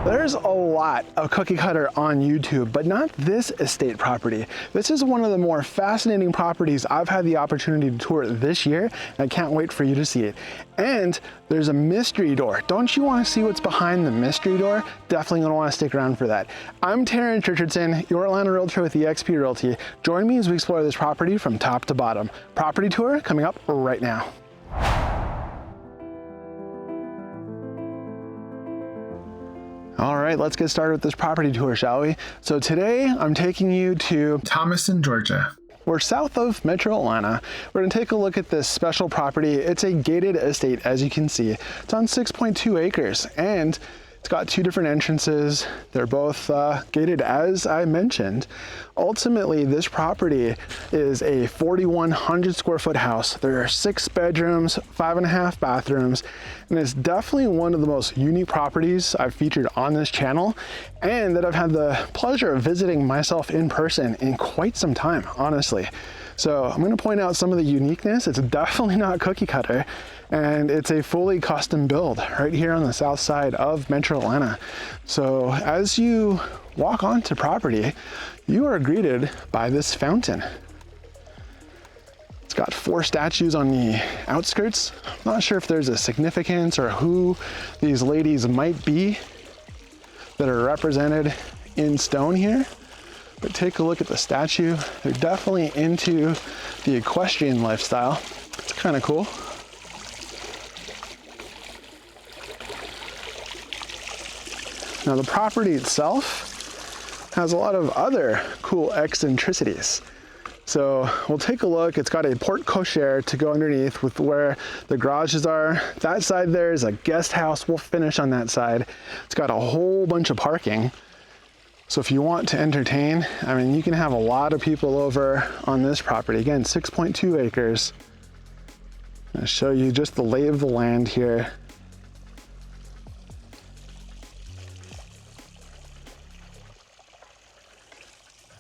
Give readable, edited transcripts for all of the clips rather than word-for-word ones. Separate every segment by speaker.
Speaker 1: There's a lot of cookie cutter on YouTube, but not this estate property. This is one of the more fascinating properties I've had the opportunity to tour this year, and I can't wait for you to see it. And there's a mystery door. Don't you want to see what's behind the mystery door? Definitely gonna want to stick around for that. I'm Terence Richardson, your Atlanta Realtor with eXp Realty. Join me as we explore this property from top to bottom. Property tour coming up right now. All right, let's get started with this property tour, shall we? So today I'm taking you to Thomaston, Georgia. We're south of Metro Atlanta. We're gonna take a look at this special property. It's a gated estate, as you can see. It's on 6.2 acres, and it's got two different entrances. They're both gated, as I mentioned. Ultimately, this property is a 4,100 square foot house. There are 6 bedrooms, 5.5 bathrooms, and it's definitely one of the most unique properties I've featured on this channel, and that I've had the pleasure of visiting myself in person in quite some time, honestly. So I'm gonna point out some of the uniqueness. It's definitely not cookie cutter, and it's a fully custom build right here on the south side of Metro Atlanta. So as you walk onto property, you are greeted by this fountain. It's got 4 statues on the outskirts. I'm not sure if there's a significance or who these ladies might be that are represented in stone here. But take a look at the statue. They're definitely into the equestrian lifestyle. It's kind of cool. Now the property itself has a lot of other cool eccentricities. So we'll take a look. It's got a porte cochere to go underneath with where the garages are. That side there is a guest house. We'll finish on that side. It's got a whole bunch of parking. So if you want to entertain, I mean, you can have a lot of people over on this property. Again, 6.2 acres. I'll show you just the lay of the land here.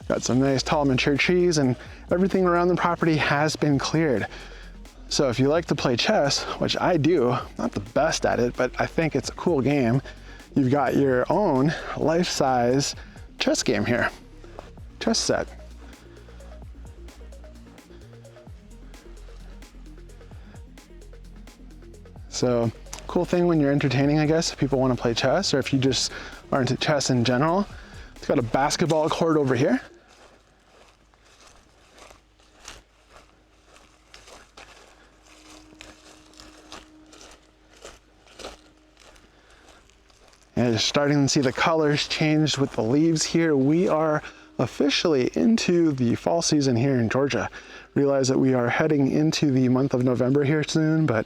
Speaker 1: Got some nice tall mature trees, and everything around the property has been cleared. So if you like to play chess, which I do, not the best at it, but I think it's a cool game, you've got your own life-size chess game here, chess set. So cool thing when you're entertaining, I guess, if people want to play chess or if you just are into chess in general. It's got a basketball court over here. And starting to see the colors changed with the leaves here. We are officially into the fall season here in Georgia. Realize that we are heading into the month of November here soon, but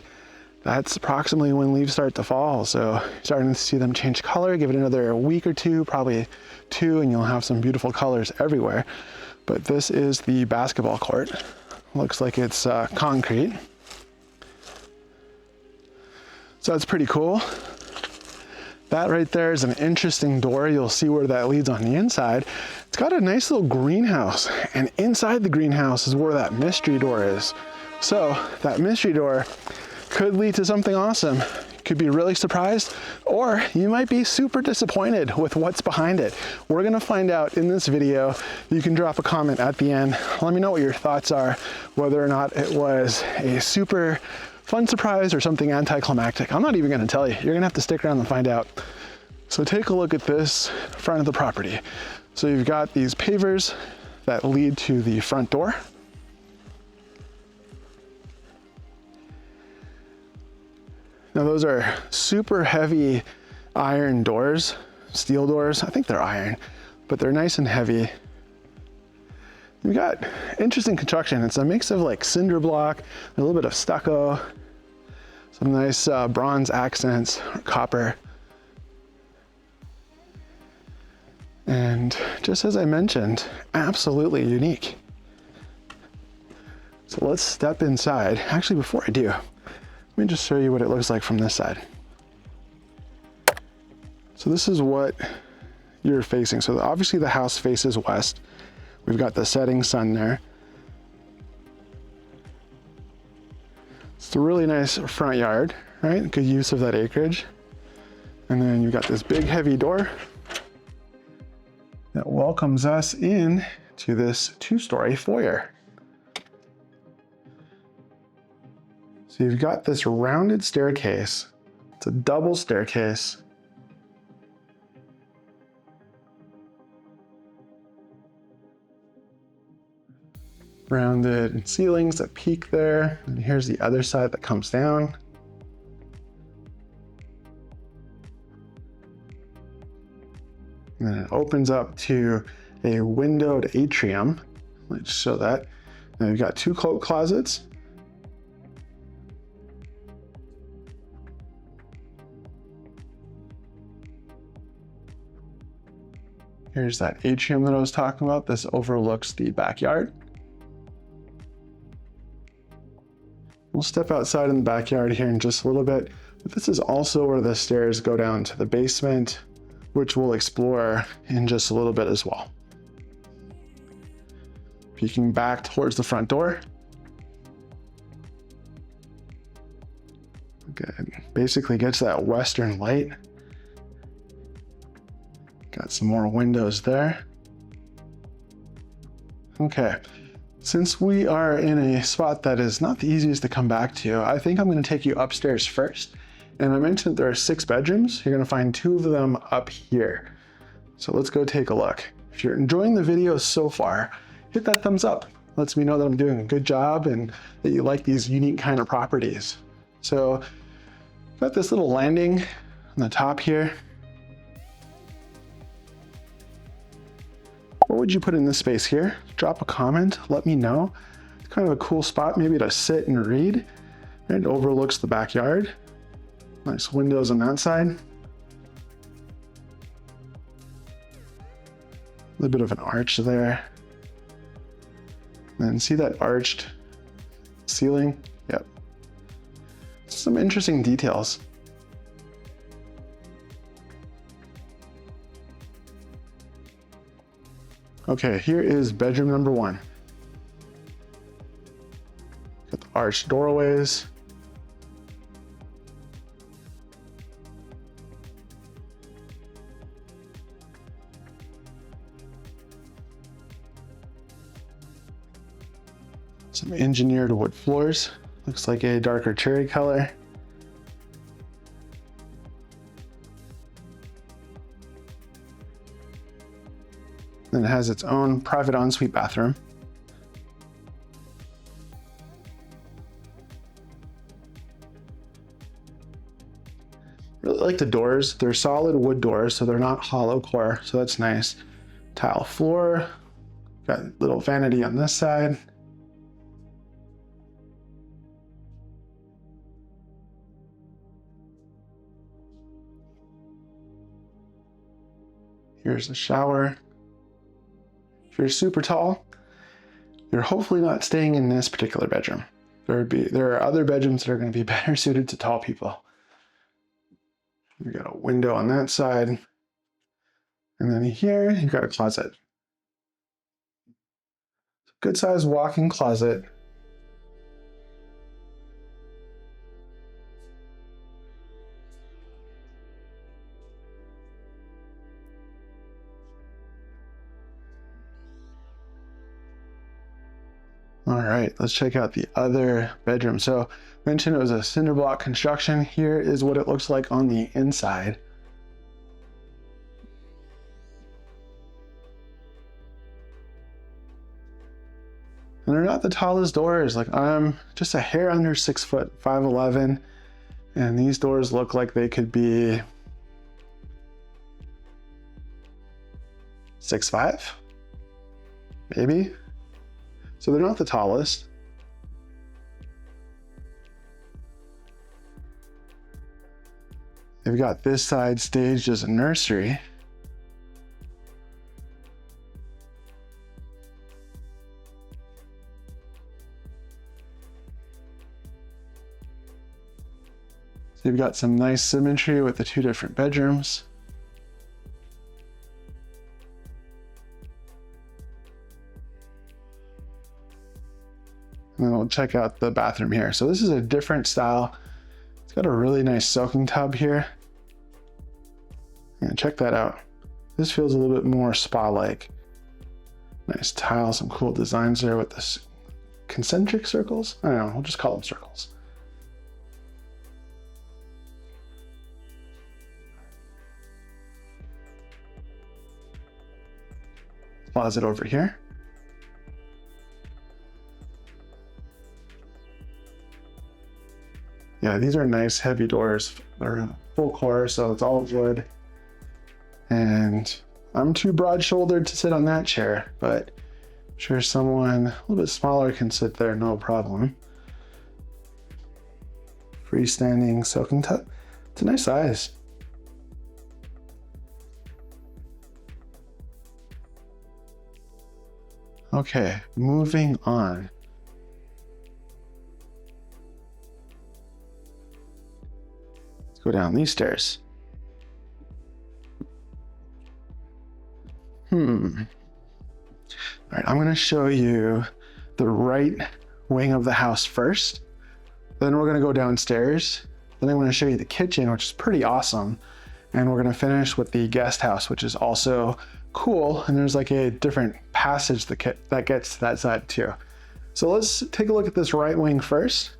Speaker 1: that's approximately when leaves start to fall. So starting to see them change color. Give it another week or two, probably 2, and you'll have some beautiful colors everywhere. But this is the basketball court. Looks like it's concrete. So that's pretty cool. That right there is an interesting door. You'll see where that leads on the inside. It's got a nice little greenhouse, and inside the greenhouse is where that mystery door is. So that mystery door could lead to something awesome. Could be really surprised, or you might be super disappointed with what's behind it. We're gonna find out in this video. You can drop a comment at the end. Let me know what your thoughts are, whether or not it was a super fun surprise or something anticlimactic. I'm not even gonna tell you. You're gonna have to stick around and find out. So take a look at this front of the property. So you've got these pavers that lead to the front door. Now those are super heavy iron doors, steel doors. I think they're iron, but they're nice and heavy. You've got interesting construction. It's a mix of like cinder block, a little bit of stucco, some nice bronze accents, copper. And just as I mentioned, absolutely unique. So let's step inside. Actually, before I do, let me just show you what it looks like from this side. So this is what you're facing. So obviously the house faces west. We've got the setting sun there. It's a really nice front yard, right? Good use of that acreage. And then you've got this big heavy door that welcomes us in to this 2-story foyer. So you've got this rounded staircase. It's a double staircase. Rounded ceilings that peak there. And here's the other side that comes down. And then it opens up to a windowed atrium. Let's show that. Now you've got 2 cloak closets. Here's that atrium that I was talking about. This overlooks the backyard. We'll step outside in the backyard here in just a little bit, but this is also where the stairs go down to the basement, which we'll explore in just a little bit as well. Peeking back towards the front door. Good. Basically gets that western light. Got some more windows there. Okay, since we are in a spot that is not the easiest to come back to, I think I'm going to take you upstairs first. And I mentioned there are 6 bedrooms. You're going to find 2 of them up here. So let's go take a look. If you're enjoying the video so far, hit that thumbs up. Lets me know that I'm doing a good job and that you like these unique kind of properties. So got this little landing on the top here. What would you put in this space here? Drop a comment, let me know. It's kind of a cool spot, maybe to sit and read. It overlooks the backyard. Nice windows on that side. A little bit of an arch there. And see that arched ceiling? Yep. Some interesting details. Okay, here is bedroom number 1. Got the arched doorways. Some engineered wood floors. Looks like a darker cherry color. Then it has its own private ensuite bathroom. Really like the doors. They're solid wood doors, so they're not hollow core, so that's nice. Tile floor. Got a little vanity on this side. Here's the shower. If you're super tall, you're hopefully not staying in this particular bedroom. There are other bedrooms that are going to be better suited to tall people. We got a window on that side. And then here, you've got a closet. Good sized walk-in closet. All right, let's check out the other bedroom. So I mentioned it was a cinder block construction. Here is what it looks like on the inside. And they're not the tallest doors. Like I'm just a hair under 6 foot, 5'11", and these doors look like they could be 6'5", maybe. So they're not the tallest. They've got this side staged as a nursery. So you've got some nice symmetry with the 2 different bedrooms. And then we'll check out the bathroom here. So this is a different style. It's got a really nice soaking tub here. Yeah, check that out. This feels a little bit more spa-like. Nice tile, some cool designs there with this concentric circles. I don't know, we'll just call them circles. Closet over here. Yeah, these are nice heavy doors. They're full core, so it's all wood. And I'm too broad-shouldered to sit on that chair, but I'm sure someone a little bit smaller can sit there, no problem. Freestanding soaking tub. It's a nice size. Okay, moving on. Let's go down these stairs. All right, I'm going to show you the right wing of the house first. Then we're going to go downstairs. Then I'm going to show you the kitchen, which is pretty awesome. And we're going to finish with the guest house, which is also cool. And there's like a different passage that gets to that side too. So let's take a look at this right wing first.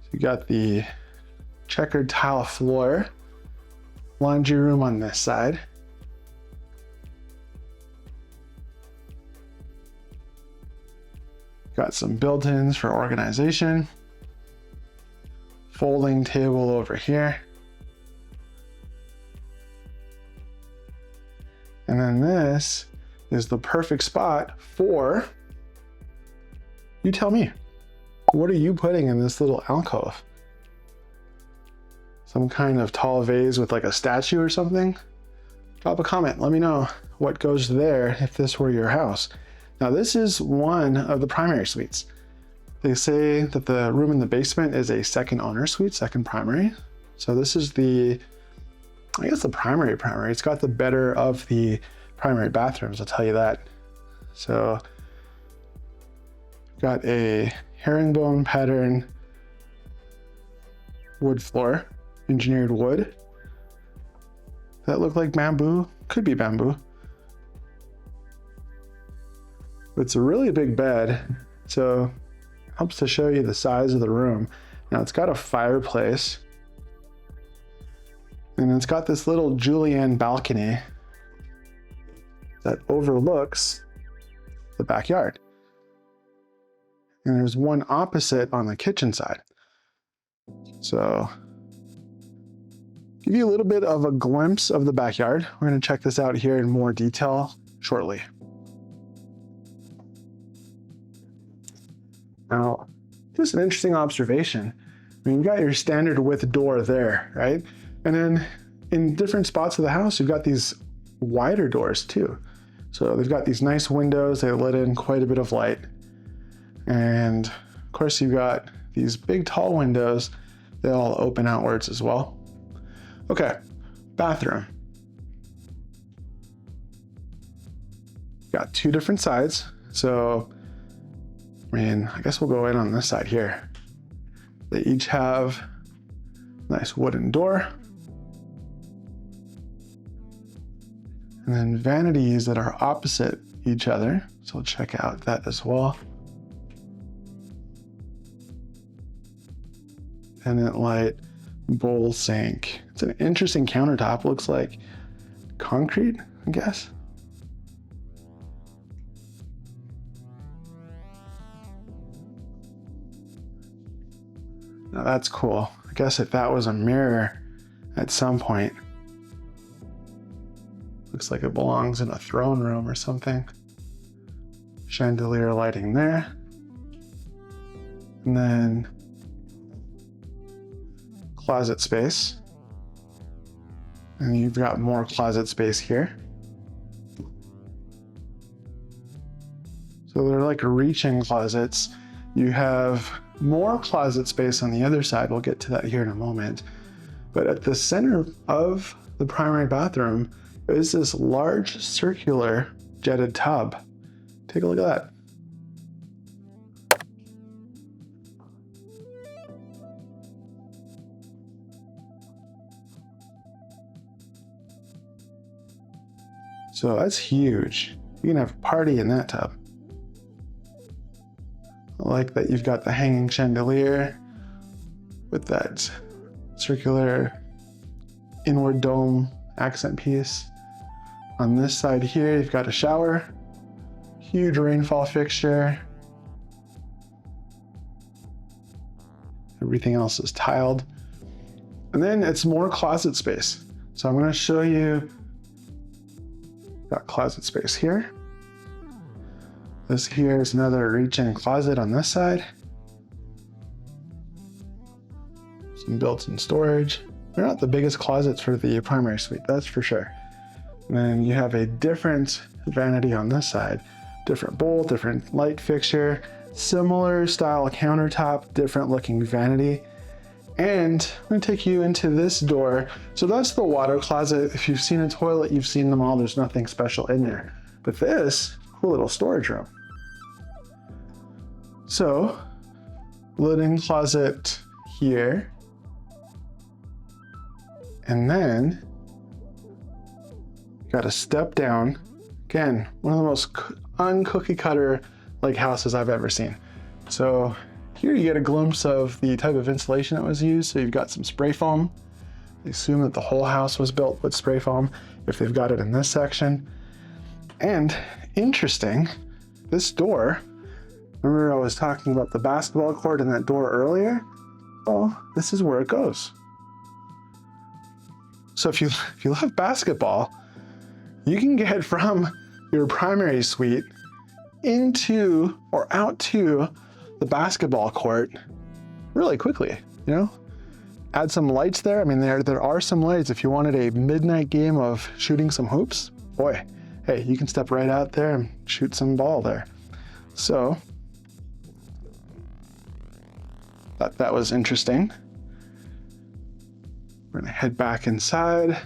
Speaker 1: So you got the checkered tile floor, laundry room on this side. Got some built-ins for organization. Folding table over here. And then this is the perfect spot for, you tell me, what are you putting in this little alcove? Some kind of tall vase with like a statue or something? Drop a comment, let me know what goes there if this were your house. Now this is one of the primary suites. They say that the room in the basement is a second owner suite, second primary. So this is the, I guess the primary. It's got the better of the primary bathrooms, I'll tell you that. So got a herringbone pattern wood floor, engineered wood. That look like bamboo? Could be bamboo. It's a really big bed, so it helps to show you the size of the room. Now it's got a fireplace, and it's got this little Julienne balcony that overlooks the backyard. And there's one opposite on the kitchen side. So, give you a little bit of a glimpse of the backyard. We're going to check this out here in more detail shortly. Now, just an interesting observation. I mean, you got your standard width door there, right? And then in different spots of the house, you've got these wider doors too. So they've got these nice windows. They let in quite a bit of light. And of course, you've got these big tall windows. They all open outwards as well. Okay, bathroom. Got two different sides. So, I mean, I guess we'll go in on this side here. They each have a nice wooden door. And then vanities that are opposite each other. So we'll check out that as well. Pendant light, bowl sink. It's an interesting countertop. Looks like concrete, I guess. Now that's cool. I guess if that was a mirror at some point. Looks like it belongs in a throne room or something. Chandelier lighting there. And then closet space. And you've got more closet space here. So they're like reaching closets. You have more closet space on the other side. We'll get to that here in a moment. But at the center of the primary bathroom is this large circular jetted tub. Take a look at that. So that's huge. You can have a party in that tub. I like that you've got the hanging chandelier with that circular inward dome accent piece. On this side here, you've got a shower, huge rainfall fixture. Everything else is tiled. And then it's more closet space. So I'm going to show you, got closet space here. This here is another reach-in closet on this side. Some built-in storage. They're not the biggest closets for the primary suite, that's for sure. And then you have a different vanity on this side. Different bowl, different light fixture, similar style countertop, different looking vanity. And I'm gonna take you into this door. So that's the water closet. If you've seen a toilet, you've seen them all. There's nothing special in there. But this, cool little storage room. So, linen closet here. And then, you got a step down. Again, one of the most uncookie cutter like houses I've ever seen. So here you get a glimpse of the type of insulation that was used. So you've got some spray foam. I assume that the whole house was built with spray foam if they've got it in this section. And interesting, this door, remember I was talking about the basketball court in that door earlier? Well, this is where it goes. So if you love basketball, you can get from your primary suite into or out to the basketball court really quickly, you know? Add some lights there. I mean, there are some lights. If you wanted a midnight game of shooting some hoops, boy, hey, you can step right out there and shoot some ball there. So, thought that was interesting. We're gonna head back inside.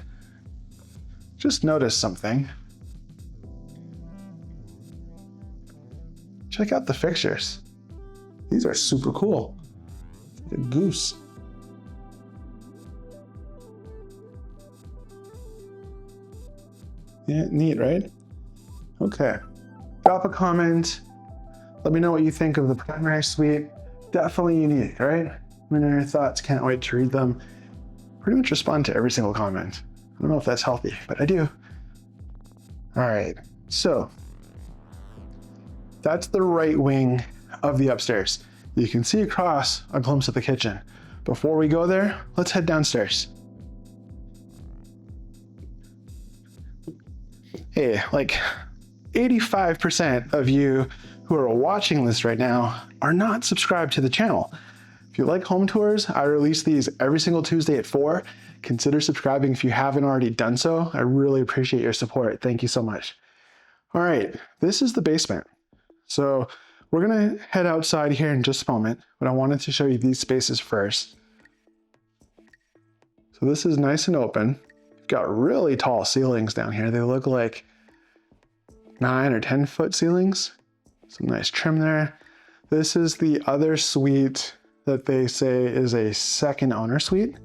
Speaker 1: Just notice something. Check out the fixtures. These are super cool. It's like a goose. Yeah, neat, right? Okay. Drop a comment. Let me know what you think of the primary suite. Definitely unique, right? Let me know your thoughts. Can't wait to read them. Pretty much respond to every single comment. I don't know if that's healthy, but I do. All right, so that's the right wing of the upstairs. You can see across a glimpse of the kitchen. Before we go there, let's head downstairs. Hey, like 85% of you who are watching this right now are not subscribed to the channel. If you like home tours, I release these every single Tuesday at 4. Consider subscribing if you haven't already done so. I really appreciate your support. Thank you so much. All right, this is the basement. So we're gonna head outside here in just a moment, but I wanted to show you these spaces first. So this is nice and open. You've got really tall ceilings down here. They look like 9 or 10 foot ceilings. Some nice trim there. This is the other suite that they say is a second owner suite.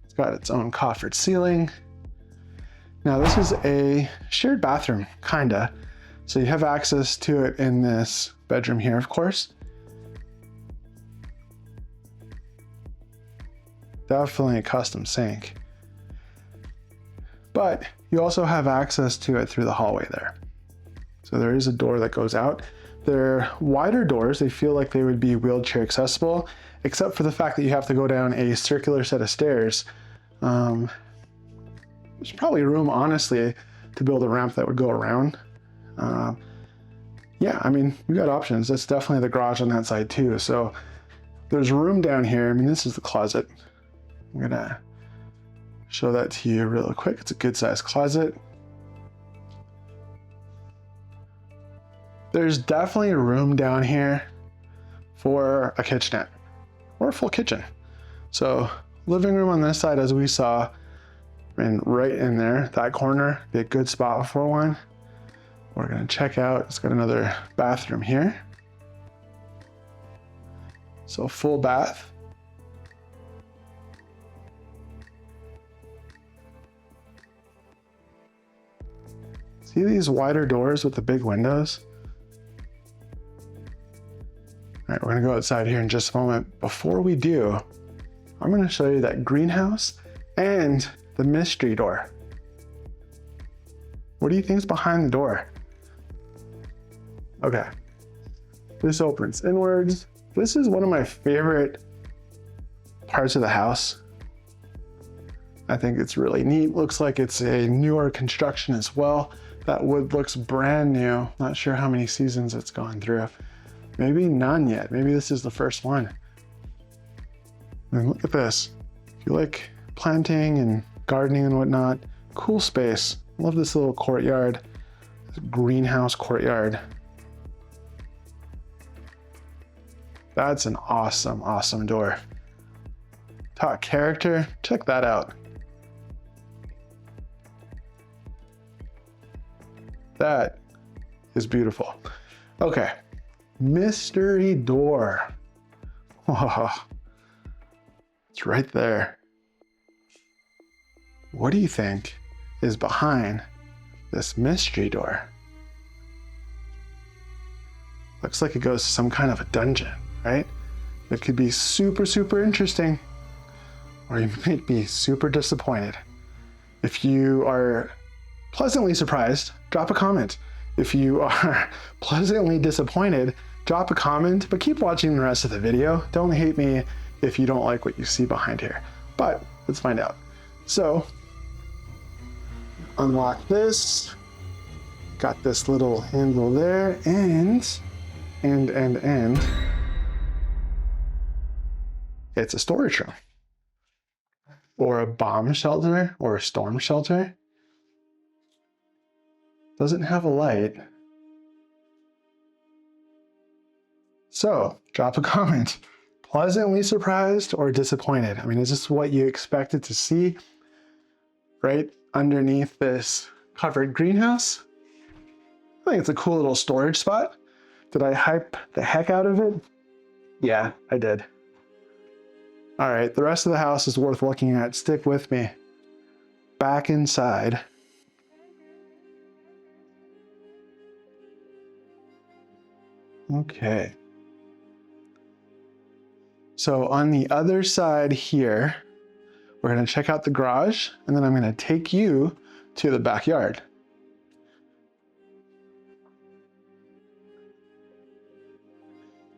Speaker 1: It's got its own coffered ceiling. Now this is a shared bathroom, kinda. So you have access to it in this bedroom here, of course. Definitely a custom sink. But you also have access to it through the hallway there. So there is a door that goes out. They're wider doors. They feel like they would be wheelchair accessible, except for the fact that you have to go down a circular set of stairs. There's probably room, honestly, to build a ramp that would go around. Yeah, I mean, we got options. That's definitely the garage on that side too. So there's room down here. I mean, this is the closet. I'm gonna show that to you real quick. It's a good sized closet. There's definitely room down here for a kitchenette or a full kitchen. So living room on this side, as we saw, and right in there, that corner, be a good spot for one. We're gonna check out, it's got another bathroom here. So full bath. See these wider doors with the big windows? All right, we're gonna go outside here in just a moment. Before we do, I'm gonna show you that greenhouse and the mystery door. What do you think is behind the door? Okay, this opens inwards. This is one of my favorite parts of the house. I think it's really neat. Looks like it's a newer construction as well. That wood looks brand new. Not sure how many seasons it's gone through. Maybe none yet. Maybe this is the first one. And look at this. If you like planting and gardening and whatnot, cool space. Love this little courtyard, this greenhouse courtyard. That's an awesome, awesome door. Talk character, check that out. That is beautiful. Okay, mystery door. Oh, it's right there. What do you think is behind this mystery door? Looks like it goes to some kind of a dungeon, right? It could be super, super interesting, or you might be super disappointed. If you are pleasantly surprised, drop a comment. If you are pleasantly disappointed, drop a comment, but keep watching the rest of the video. Don't hate me if you don't like what you see behind here, but let's find out. So, unlock this, got this little handle there, and it's a storage room, or a bomb shelter, or a storm shelter. Doesn't have a light. So, drop a comment. Pleasantly surprised or disappointed? I mean, is this what you expected to see right underneath this covered greenhouse? I think it's a cool little storage spot. Did I hype the heck out of it? Yeah, I did. All right, the rest of the house is worth looking at. Stick with me. Back inside. Okay. So on the other side here, we're gonna check out the garage, and then I'm gonna take you to the backyard.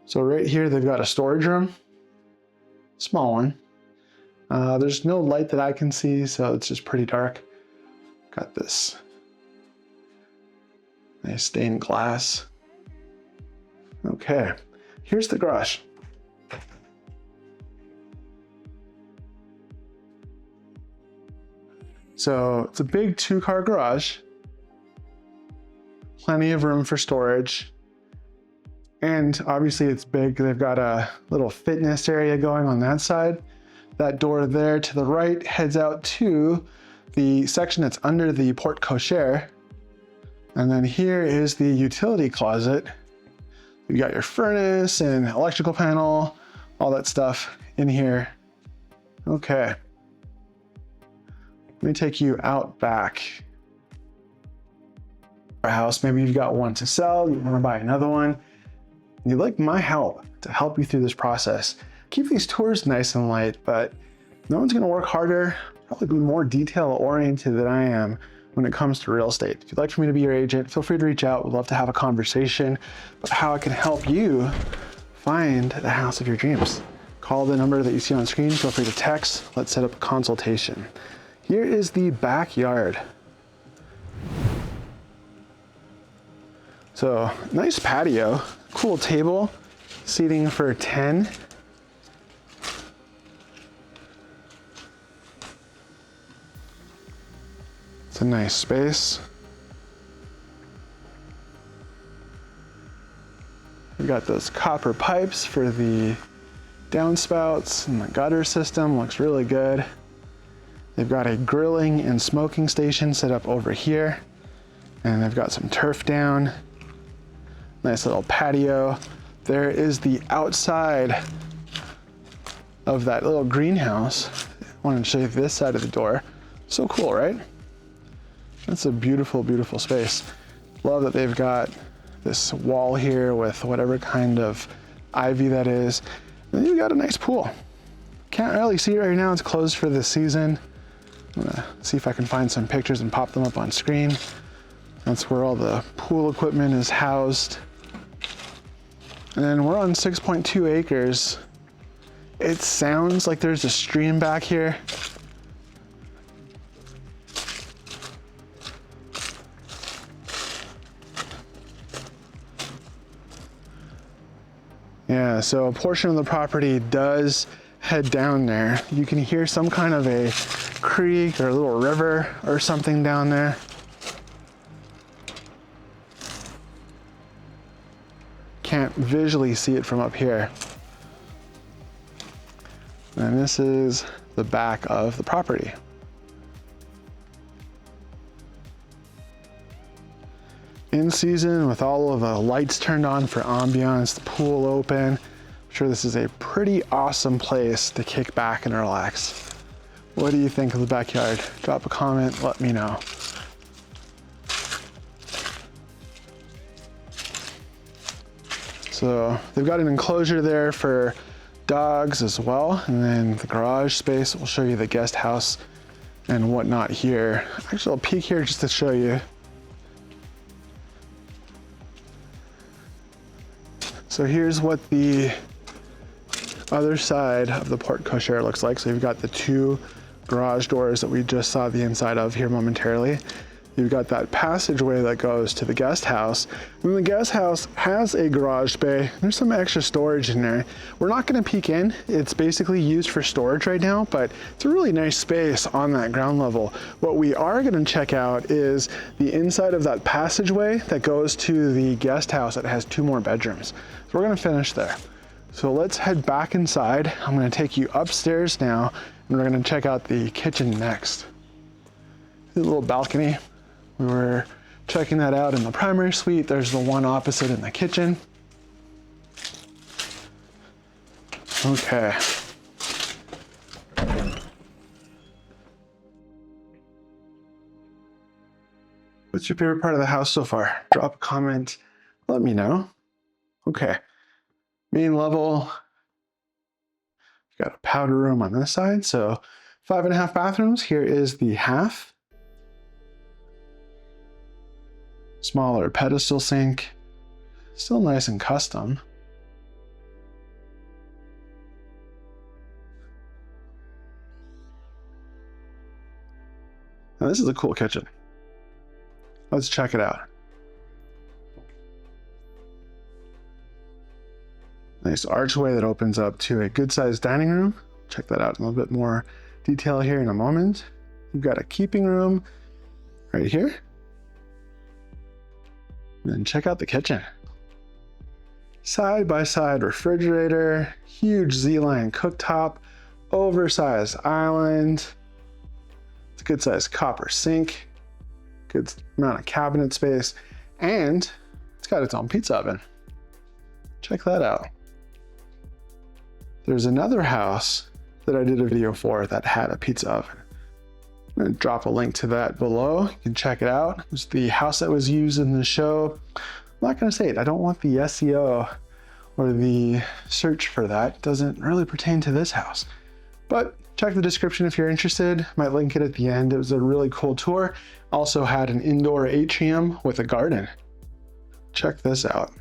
Speaker 1: So right here, they've got a storage room, small one. There's no light that I can see, so it's just pretty dark. Got this nice stained glass. Okay, here's the garage. So it's a big 2-car garage, plenty of room for storage. And obviously it's big. They've got a little fitness area going on that side. That door there to the right heads out to the section that's under the porte cochere. And then here is the utility closet. You got your furnace and electrical panel, all that stuff in here. Okay. Let me take you out back. Our house, maybe you've got one to sell, you want to buy another one. You'd like my help to help you through this process. Keep these tours nice and light, but no one's gonna work harder, probably be more detail oriented than I am when it comes to real estate. If you'd like for me to be your agent, feel free to reach out. We'd love to have a conversation about how I can help you find the house of your dreams. Call the number that you see on screen, feel free to text. Let's set up a consultation. Here is the backyard. So nice patio, cool table, seating for 10. It's a nice space. We got those copper pipes for the downspouts, and the gutter system looks really good. They've got a grilling and smoking station set up over here, and they've got some turf down. Nice little patio. There is the outside of that little greenhouse. I wanted to show you this side of the door. So cool, right? That's a beautiful, beautiful space. Love that they've got this wall here with whatever kind of ivy that is. And you've got a nice pool. Can't really see it right now, it's closed for this season. I'm gonna see if I can find some pictures and pop them up on screen. That's where all the pool equipment is housed. And then we're on 6.2 acres. It sounds like there's a stream back here. Yeah, so a portion of the property does head down there. You can hear some kind of a creek or a little river or something down there. Can't visually see it from up here. And this is the back of the property. In season, with all of the lights turned on for ambiance, the pool open, I'm sure this is a pretty awesome place to kick back and relax. What do you think of the backyard? Drop a comment, let me know. So they've got an enclosure there for dogs as well, and then the garage space. We'll show you the guest house and whatnot here. Actually, I'll peek here just to show you. So here's what the other side of the porte cochere looks like. So you've got the two garage doors that we just saw the inside of here momentarily. You've got that passageway that goes to the guest house. And the guest house has a garage bay. There's some extra storage in there. We're not gonna peek in. It's basically used for storage right now, but it's a really nice space on that ground level. What we are gonna check out is the inside of that passageway that goes to the guest house that has 2 more bedrooms. So we're gonna finish there. So let's head back inside. I'm gonna take you upstairs now, and we're gonna check out the kitchen next. The little balcony. We were checking that out in the primary suite. There's the one opposite in the kitchen. Okay. What's your favorite part of the house so far? Drop a comment, let me know. Okay, main level. Got a powder room on this side, so 5.5 bathrooms. Here is the half. Smaller pedestal sink, still nice and custom. Now this is a cool kitchen. Let's check it out. Nice archway that opens up to a good sized dining room. Check that out in a little bit more detail here in a moment. You've got a keeping room right here. And then check out the kitchen. Side by side refrigerator, huge Z-line cooktop, oversized island. It's a good sized copper sink, good amount of cabinet space, and it's got its own pizza oven. Check that out. There's another house that I did a video for that had a pizza oven. I'm gonna drop a link to that below. You can check it out. It's the house that was used in the show. I'm not gonna say it. I don't want the SEO or the search for that. It doesn't really pertain to this house. But check the description if you're interested. Might link it at the end. It was a really cool tour. Also had an indoor atrium with a garden. Check this out.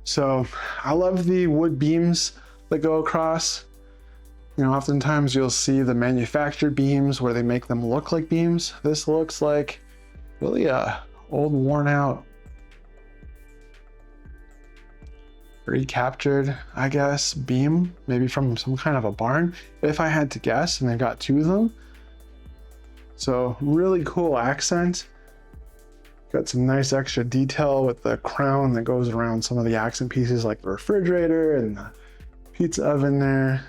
Speaker 1: So I love the wood beams that go across. You know, oftentimes you'll see the manufactured beams where they make them look like beams. This looks like really a old, worn out, recaptured, I guess, beam, maybe from some kind of a barn, if I had to guess, and they've got 2 of them. So really cool accent. Got some nice extra detail with the crown that goes around some of the accent pieces like the refrigerator and the pizza oven there.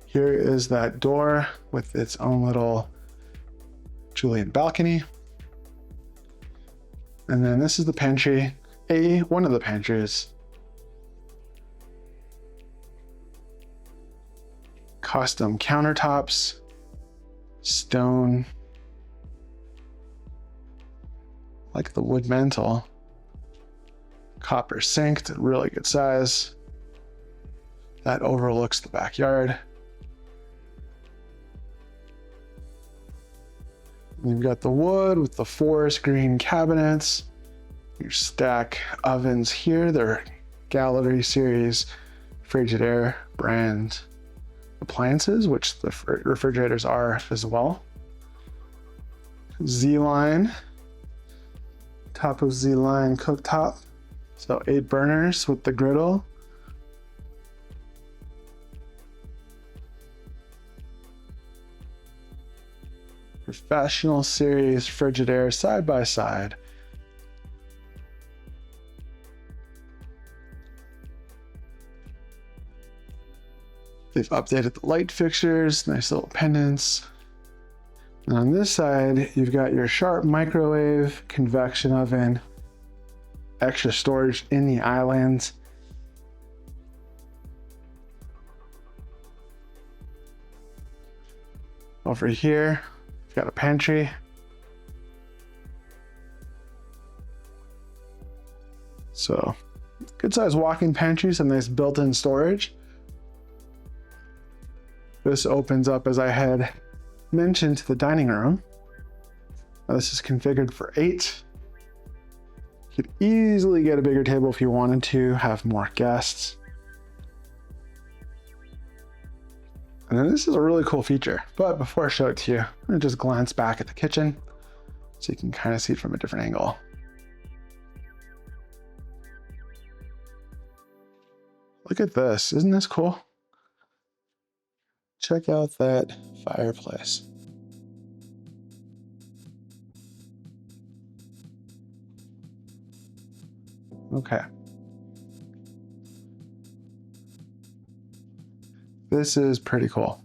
Speaker 1: Here is that door with its own little Julian balcony. And then this is the pantry, one of the pantries. Custom countertops, stone, like the wood mantle, copper sink, really good size. That overlooks the backyard. You've got the wood with the forest green cabinets, your stack ovens here. They're Gallery Series Frigidaire brand appliances, which the refrigerators are as well. Z-line, top of Z-line cooktop. So 8 burners with the griddle. Professional Series Frigidaire side by side. They've updated the light fixtures, nice little pendants. And on this side, you've got your Sharp microwave, convection oven, extra storage in the islands. Over here, you've got a pantry. So, good size walk-in pantry, some nice built-in storage. This opens up, as I had mentioned, to the dining room. Now, this is configured for 8. You could easily get a bigger table if you wanted to, have more guests. And then this is a really cool feature, but before I show it to you, I'm gonna just glance back at the kitchen so you can kind of see it from a different angle. Look at this, isn't this cool? Check out that fireplace. Okay. This is pretty cool.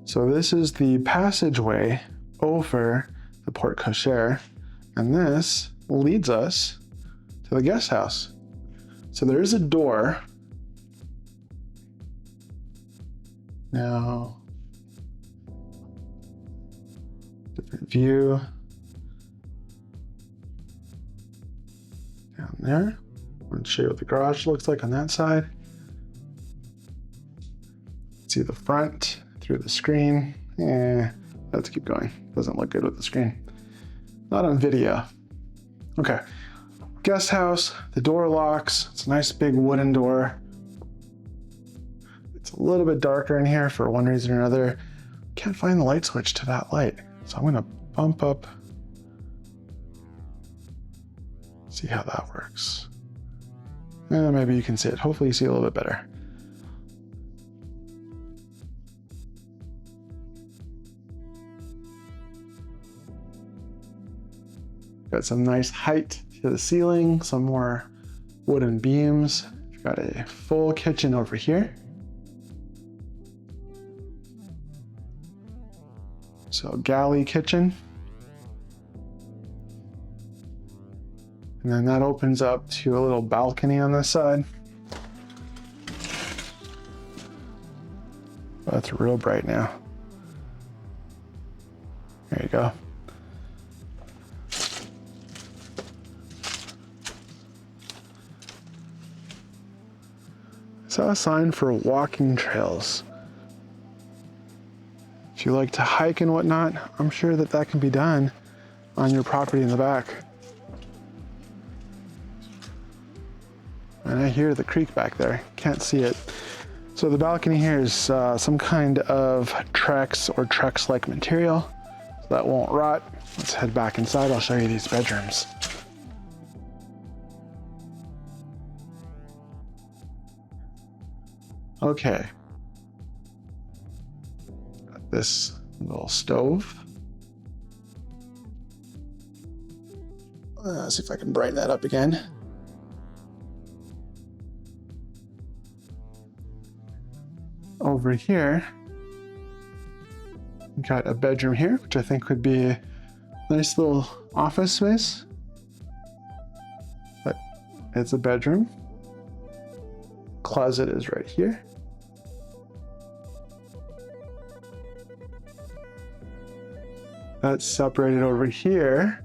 Speaker 1: So this is the passageway over the porte cochere, and this leads us to the guest house. So there is a door. Now, different view. Down there. I'm going to show you what the garage looks like on that side. See the front through the screen. Let's keep going. Doesn't look good with the screen. Not on video. Okay. Guest house, the door locks. It's a nice big wooden door. It's a little bit darker in here for one reason or another. Can't find the light switch to that light. So I'm gonna bump up. See how that works. Maybe you can see it. Hopefully you see a little bit better. Got some nice height to the ceiling, some more wooden beams. We've got a full kitchen over here. So galley kitchen. And then that opens up to a little balcony on this side. Oh, that's real bright now. There you go. I saw a sign for walking trails. If you like to hike and whatnot, I'm sure that that can be done on your property in the back. And I hear the creek back there, can't see it. So the balcony here is some kind of Trex or Trex-like material, so that won't rot. Let's head back inside, I'll show you these bedrooms. Okay. Got this little stove. Let's see if I can brighten that up again. Over here, we got a bedroom here, which I think would be a nice little office space. But it's a bedroom. Closet is right here. That's separated over here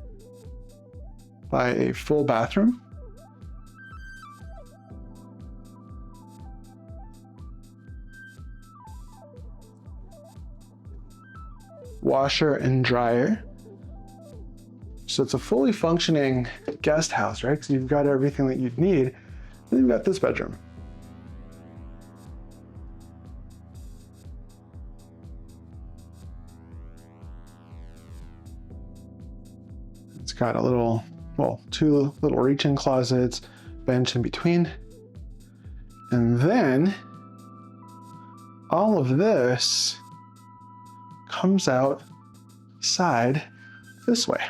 Speaker 1: by a full bathroom. Washer and dryer. So it's a fully functioning guest house, right? Because you've got everything that you'd need. Then you've got this bedroom. It's got a little, well, two little reach-in closets, bench in between. And then all of this comes outside this way.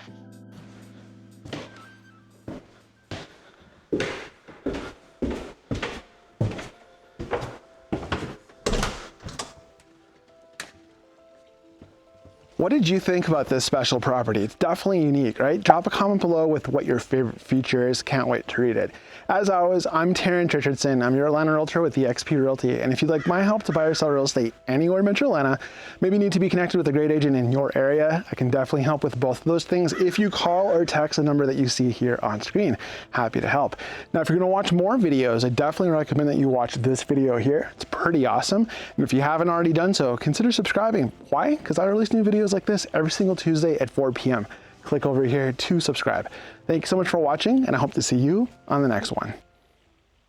Speaker 1: What did you think about this special property? It's definitely unique, right? Drop a comment below with what your favorite feature is. Can't wait to read it. As always, I'm Terence Richardson. I'm your Atlanta realtor with eXp Realty. And if you'd like my help to buy or sell real estate anywhere in Metro Atlanta, maybe need to be connected with a great agent in your area, I can definitely help with both of those things if you call or text the number that you see here on screen. Happy to help. Now, if you're gonna watch more videos, I definitely recommend that you watch this video here. It's pretty awesome. And if you haven't already done so, consider subscribing. Why? Because I release new videos like this every single Tuesday at 4 p.m. Click over here to subscribe. Thank you so much for watching, and I hope to see you on the next one.